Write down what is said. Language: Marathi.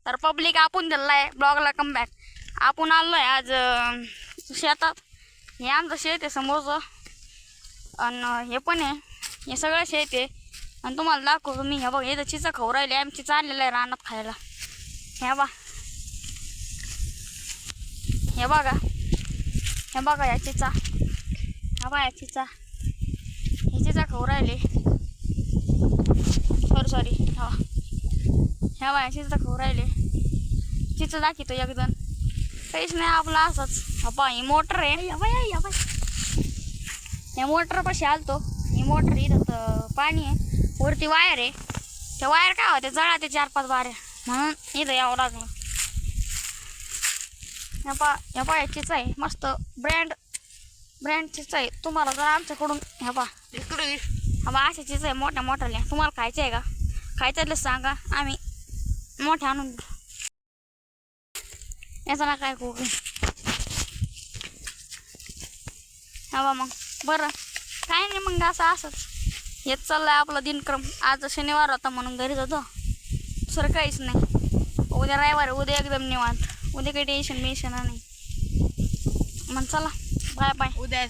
तर पब्लिक आपण दिलाय ब्लॉगला कमबॅक. आपण आलोय आज शेतात. हे आमचं शेत आहे समोरचं आणि हे पण आहे, हे सगळं शेत आहे. आणि तुम्हाला दाखवतो मी. हे बघा इथं चिचा खाऊ राहिले, आमची चाललेलं आहे रानात खायला. हे बघा, हे बघा, हे बघा या चिचा, हा बघा या चिचा, हे चिचा खाऊ राहिले. सॉरी हा, ह्या बघा चिचा खाऊ राहिले. चिचा दाखवतो एकदम, काहीच नाही आपलं असंच. हा ही मोटर आहे. या मोटर पाशी आलतो. ही मोटर इथं पाणी आहे, वरती वायर आहे. त्या वायर काय होते जळा ते 4-5 बाऱ्या, म्हणून इथं यावं लागलं. ह्या पा चिचा आहे मस्त ब्रँड चिचा आहे. तुम्हाला जर आमच्याकडून ह्या पा अशा चिचा आहे मोठ्या मोठ्याल्या. तुम्हाला खायचं आहे का? खायचं सांगा, आम्ही मोठ्या आणून देऊ. याचा ना काय खूप हा मग बरं काय नाही. मग असंच हेच चाललंय आपलं दिनक्रम. आज शनिवार होता म्हणून घरीच होतो, दुसरं काहीच नाही. उद्या रविवार, उद्या एकदम निवांत. उद्या काही टेन्शन नाही. मग चला बाय बाय. उद्या